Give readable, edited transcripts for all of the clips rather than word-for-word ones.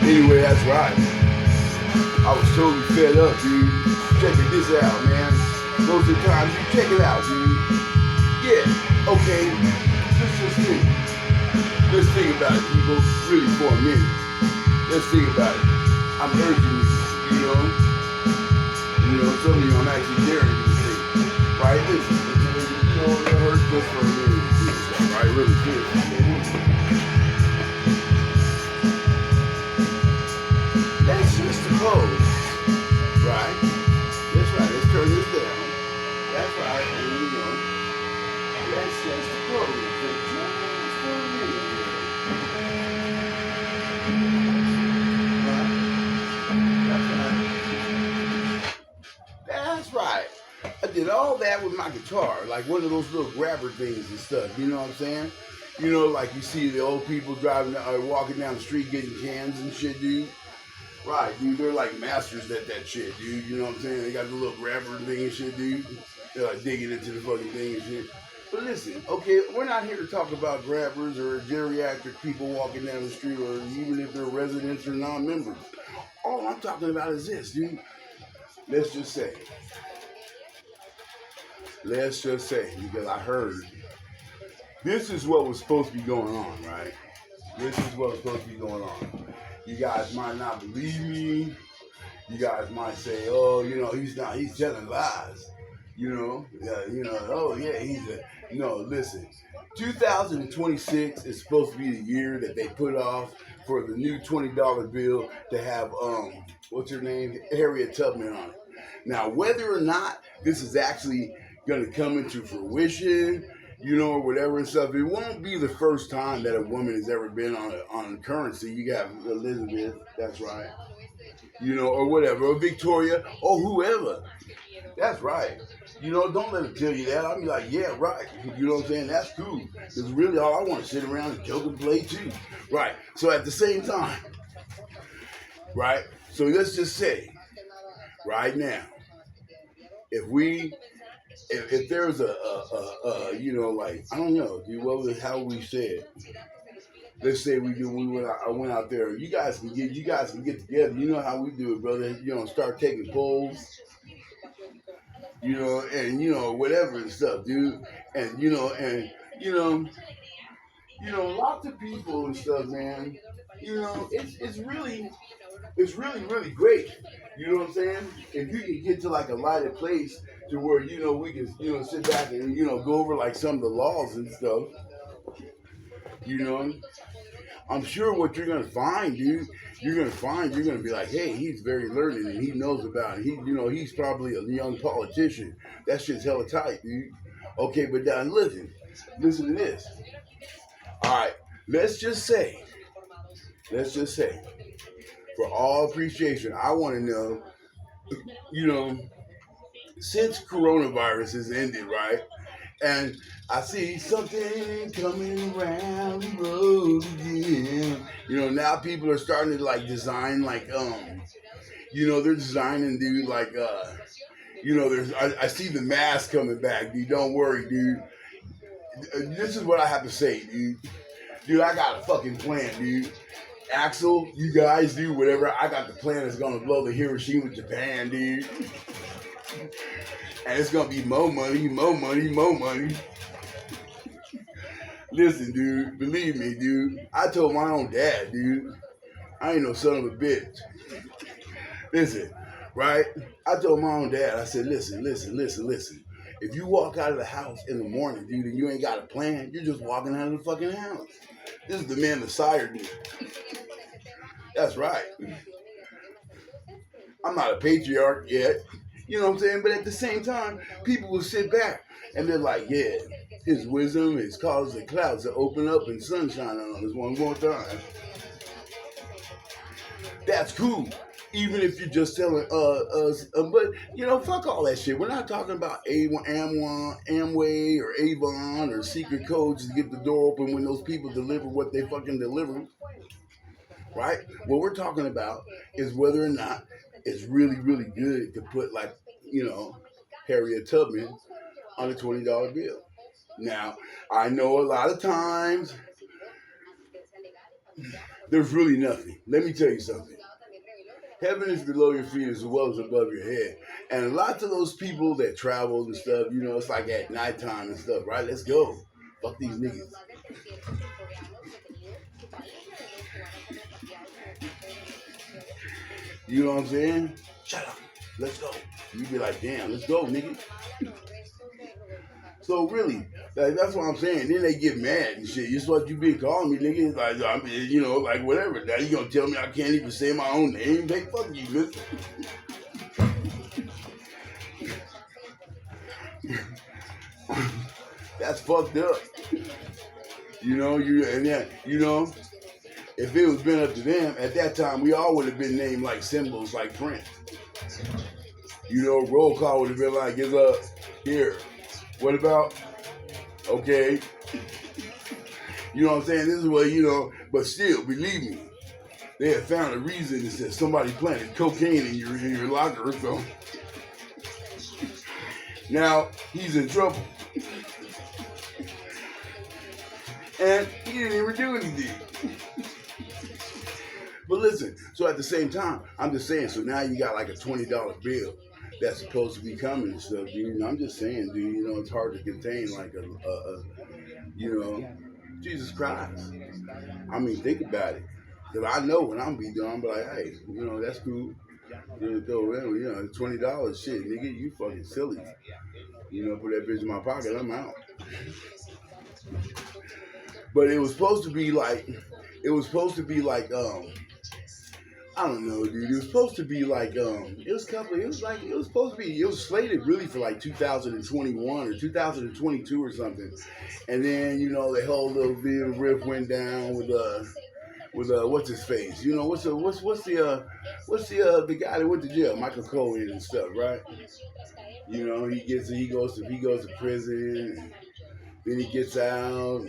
Anyway, that's right. I was totally fed up, dude. Check this out, man. Most of the time, you check it out, dude. Yeah, okay. Let's just think. Let's think about it, people. Really for a minute. Let's think about it. I'm urging you, you know. Some of you I'm actually daring you to think. Right? Listen, it hurts just for a minute to do this, right? Really good. Let's just suppose, right? That's right. Let's turn this down. That's right. And let's just suppose that just for a minute. That's right. I did all that with my guitar, like one of those little grabber things and stuff. You know what I'm saying? Like you see the old people driving, walking down the street getting cans and shit, dude. Right, dude. They're like masters at that shit, dude. You know what I'm saying? They got the little grabber thing and shit, dude. They're like digging into the fucking thing and shit. But listen, okay, we're not here to talk about grabbers or geriatric people walking down the street, or even if they're residents or non-members. All I'm talking about is this, dude. Let's just say, because I heard this is what was supposed to be going on, right? This is what was supposed to be going on. You guys might not believe me. You guys might say, oh, he's telling lies. Oh yeah, listen. 2026 is supposed to be the year that they put off for the new $20 bill to have, what's her name? Harriet Tubman on it. Now, whether or not this is actually going to come into fruition, or whatever and stuff, it won't be the first time that a woman has ever been on currency. You got Elizabeth, that's right. Or whatever, or Victoria, or whoever. That's right. Don't let them tell you that. I'll be like, yeah, right. You know what I'm saying? That's cool. Because really all I want to sit around and joke and play too. Right. So at the same time, right? So let's just say, right now, if there's like, I don't know, dude, how we say it. Let's say I went out there. You guys can get together. You know how we do it, brother. Start taking polls. And whatever and stuff, dude. And lots of people and stuff, man. It's really really great. You know what I'm saying? If you can get to like a lighted place to where we can sit back and go over like some of the laws and stuff. I'm sure what you're gonna find, dude. You're gonna be like, hey, he's very learned and he knows about it. He's probably a young politician. That shit's hella tight, dude. Okay, but now listen to this. All right, let's just say, for all appreciation, I want to know, since coronavirus has ended, right? And I see something coming around the road again. Now people are starting to like design like they're designing, dude, like I see the mask coming back, dude. Don't worry, dude. This is what I have to say, dude. Dude, I got a fucking plan, dude. Axel, you guys do whatever. I got the plan that's gonna blow the Hiroshima, Japan, dude. And it's gonna be more money. Listen, dude, believe me, dude. I told my own dad, dude. I ain't no son of a bitch. Listen, right? I told my own dad, I said, listen. If you walk out of the house in the morning, dude, and you ain't got a plan, you're just walking out of the fucking house. This is the man that sired me. That's right. I'm not a patriarch yet. You know what I'm saying? But at the same time, people will sit back and they're like, yeah, his wisdom has caused the clouds to open up and sunshine on us one more time. That's cool. Even if you're just telling us, but fuck all that shit. We're not talking about Amway or Avon or secret codes to get the door open when those people deliver what they fucking deliver. Right? What we're talking about is whether or not it's really, really good to put like, Harriet Tubman on a $20 bill. Now, I know a lot of times There's really nothing. Let me tell you something. Heaven is below your feet as well as above your head. And lots of those people that travel and stuff, it's like at nighttime and stuff, right? Let's go. Fuck these niggas. You know what I'm saying? Shut up. Let's go. You be like, damn, let's go, nigga. So really, that's what I'm saying. Then they get mad and shit. It's what you been calling me, nigga. Like like whatever. Now you gonna tell me I can't even say my own name? Hey, fuck you, listen. That's fucked up. And then if it was been up to them at that time, we all would have been named like symbols, like Prince. Roll call would have been like, "Get up here." What about? Okay. You know what I'm saying? This is what But still, believe me, they had found a reason that said somebody planted cocaine in your locker. So now he's in trouble, and he didn't even do anything. But listen, so at the same time, I'm just saying. So now you got like a $20 bill that's supposed to be coming and stuff, dude. I'm just saying, dude. It's hard to contain like you know, Jesus Christ. I mean, think about it. Cause I know when I'm be done, I'm be like, hey, that's cool. $20, shit, nigga, you fucking silly. Put that bitch in my pocket, I'm out. But it was supposed to be like, I don't know, dude. It was supposed to be like, it was slated really for like 2021 or 2022 or something. And then, the whole little bit of riff went down with what's his face? What's the guy that went to jail, Michael Cohen and stuff, right? He goes to prison, and then he gets out,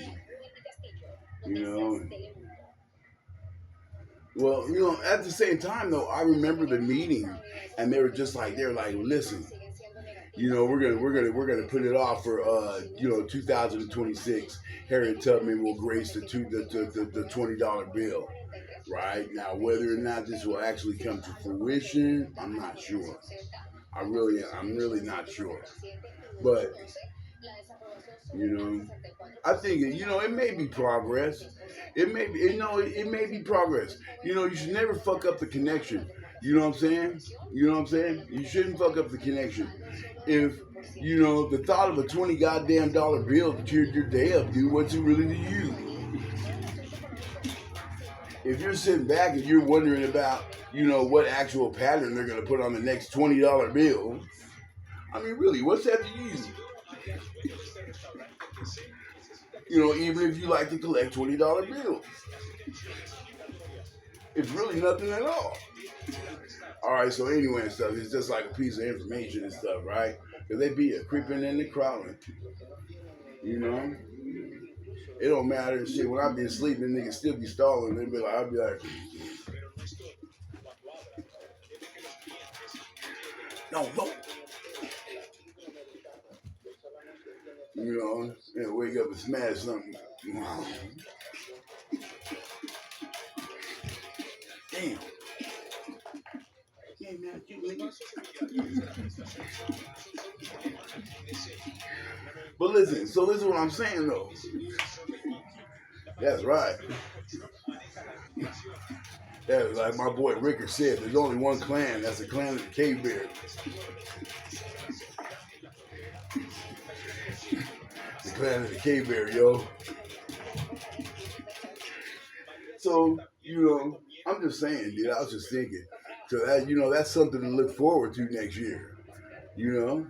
you know. Well, at the same time though, I remember the meeting, and they were like, listen, we're gonna put it off for 2026. Harriet Tubman will grace the $20 bill. Right now, whether or not this will actually come to fruition, I'm not sure. I'm really not sure. But you know, I think it may be progress. It may be progress. You should never fuck up the connection. You know what I'm saying? You know what I'm saying? You shouldn't fuck up the connection. If the thought of a 20 goddamn dollar bill to cheer your day up, dude, what's it really to you? If you're sitting back and you're wondering about, what actual pattern they're gonna put on the next $20 bill, I mean, really, what's that to you? Even if you like to collect $20 bills, it's really nothing at all. All right, so anyway and stuff, it's just like a piece of information and stuff, right? Because they be creeping in the crawling, you know. It don't matter and shit. When I been sleeping, niggas still be stalling. I'll be like, no, no. And wake up and smash something. Damn. Yeah, man, but listen, so listen what I'm saying though. That's right. That's like my boy Ricker said, there's only one clan, that's the clan of the Cave Bear. The clan of the Cave Bear, yo. So, I'm just saying, dude, I was just thinking. So that's something to look forward to next year. You know?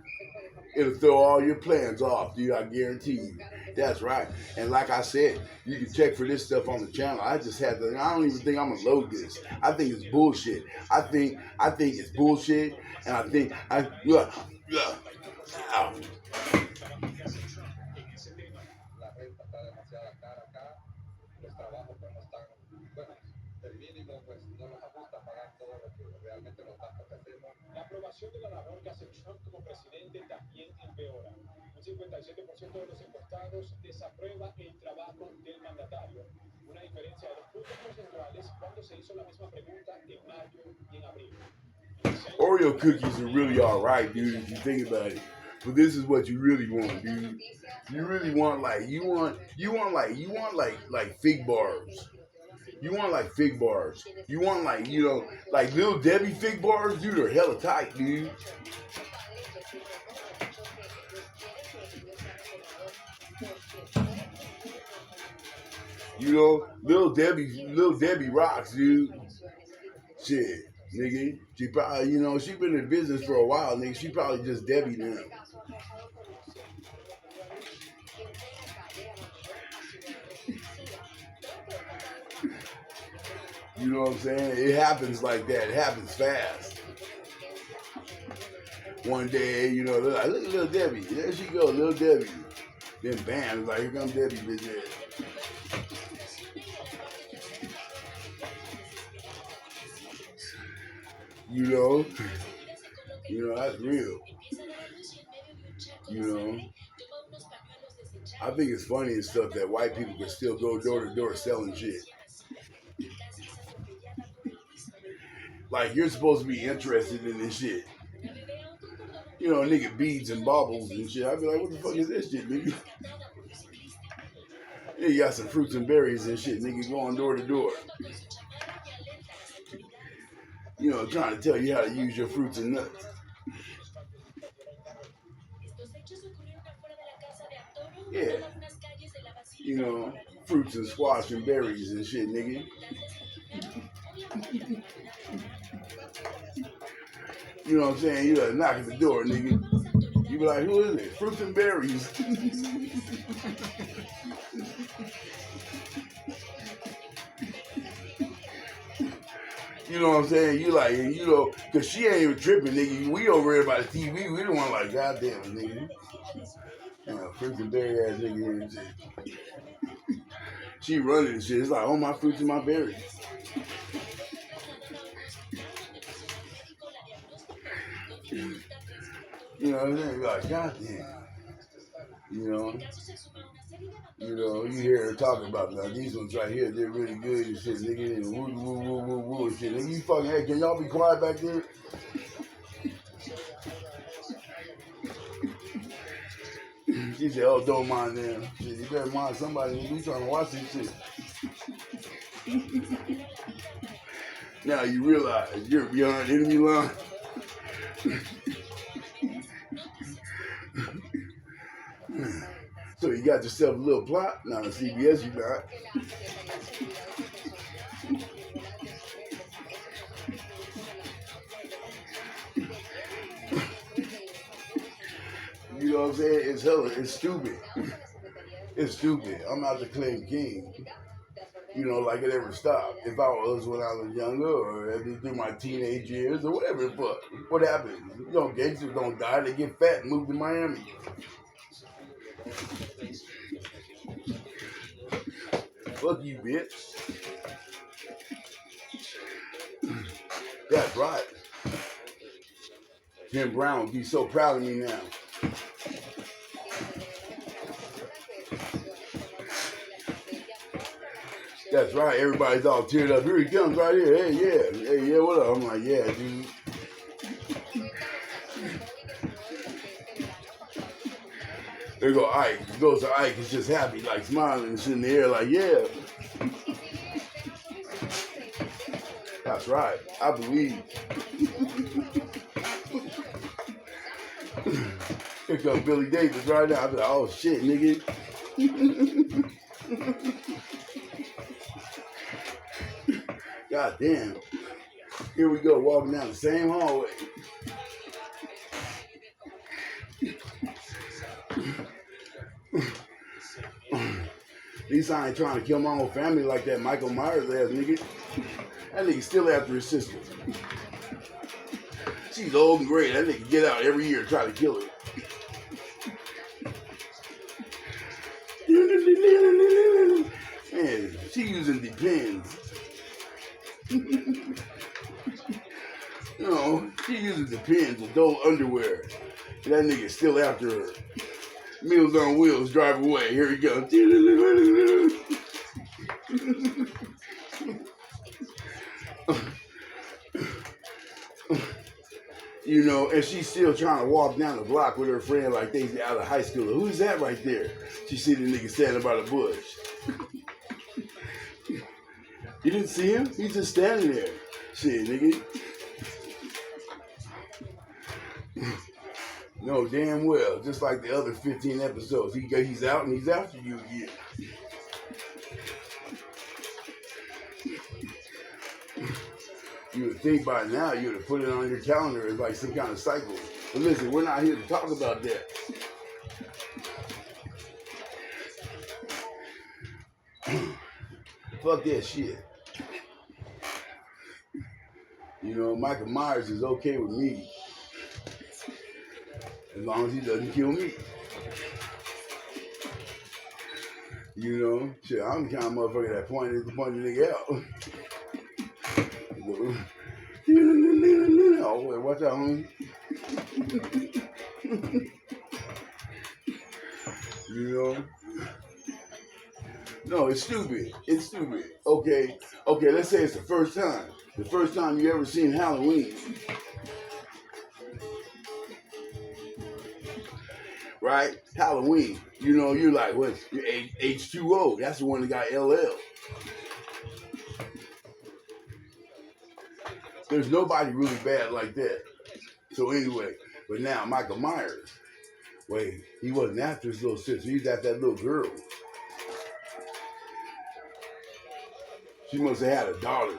It'll throw all your plans off, dude. I guarantee you. That's right. And like I said, you can check for this stuff on the channel. I don't even think I'm gonna load this. I think it's bullshit. I think it's bullshit. And ow. Oreo cookies are really alright, dude, if you think about it. But this is what you really want, dude. You really want like fig bars. You want like fig bars. You want like, like Little Debbie fig bars, dude, are hella tight, dude. Little Debbie rocks, dude. Shit, nigga. She probably, she been in business for a while, nigga. She probably just Debbie now. You know what I'm saying? It happens like that. It happens fast. One day, they're like, look at Little Debbie. There she go, Little Debbie. Then bam, it's like, here comes Debbie, bitch ass. That's real. I think it's funny and stuff that white people can still go door to door selling shit. Like, you're supposed to be interested in this shit. Nigga, beads and baubles and shit. I'd be like, what the fuck is this shit, nigga? Yeah, you got some fruits and berries and shit, nigga, going door to door. Trying to tell you how to use your fruits and nuts. Yeah. Fruits and squash and berries and shit, nigga. You know what I'm saying? You gotta knock at the door, nigga. You be like, who is it? Fruits and berries. You know what I'm saying? You like, because she ain't even tripping, nigga. We over here by the TV. We don't want like, goddamn, nigga. Fruits and berry ass nigga and shit. She running and shit. It's like, oh, my fruits and my berries. You know what I'm saying? Like, goddamn. You hear her talking about now. These ones right here, they're really good and shit, nigga. And woo, woo, woo, woo, woo, and shit. Nigga, you fucking heck, can y'all be quiet back there? She said, oh, don't mind them. She said, you better mind somebody. We trying to watch this shit. Now you realize you're beyond enemy line. So you got yourself a little plot. Now the CBS you got. You know what I'm saying? It's stupid. It's stupid. I'm out to claim king. Like it ever stopped. If I was when I was younger or through my teenage years or whatever the fuck. What happens? Gangsters don't die. They get fat and move to Miami. Fuck you, bitch. That's right. Jim Brown would be so proud of me now. That's right. Everybody's all teared up. Here he comes right here. Hey, yeah, what up? I'm like, yeah, dude. There go Ike. He goes to Ike. He's just happy, like smiling and shit in the air, like, yeah. That's right. I believe. Here comes Billy Davis right now. I be like, oh shit, nigga. God damn. Here we go, walking down the same hallway. At least I ain't trying to kill my whole family like that Michael Myers ass nigga. That nigga still after his sister. She's old and gray. That nigga get out every year and try to kill her. Man, she using Depends. She using Depends, adult underwear. That nigga still after her. Meals on Wheels, drive away. Here he goes. You know, and she's still trying to walk down the block with her friend like they out of high school. Who's that right there? She see the nigga standing by the bush. You didn't see him? He's just standing there. Shit, nigga. No, damn well. Just like the other 15 episodes. He's out and he's after you again. You would think by now you would have put it on your calendar as like some kind of cycle. But listen, we're not here to talk about that. Fuck that shit. You know, Michael Myers is okay with me. As long as he doesn't kill me. You know, shit, I'm the kind of motherfucker that pointed the nigga out. Oh, wait, watch out, homie. You know? No, it's stupid. It's stupid. Okay, let's say it's the first time. The first time you ever seen Halloween. Right? Halloween. You know, you're like, what? You're H2O. That's the one that got LL. There's nobody really bad like that. So anyway, but now Michael Myers. Wait, he wasn't after his little sister. He was after that little girl. She must have had a daughter.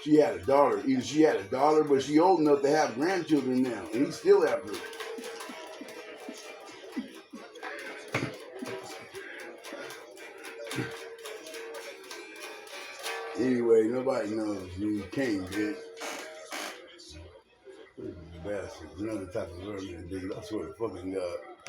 She had a daughter. Either she had a daughter, but she old enough to have grandchildren now. And he's still after her. Anyway, nobody knows. You can't, bitch. Bastard. Another type of vermin, dude. I swear to fucking God.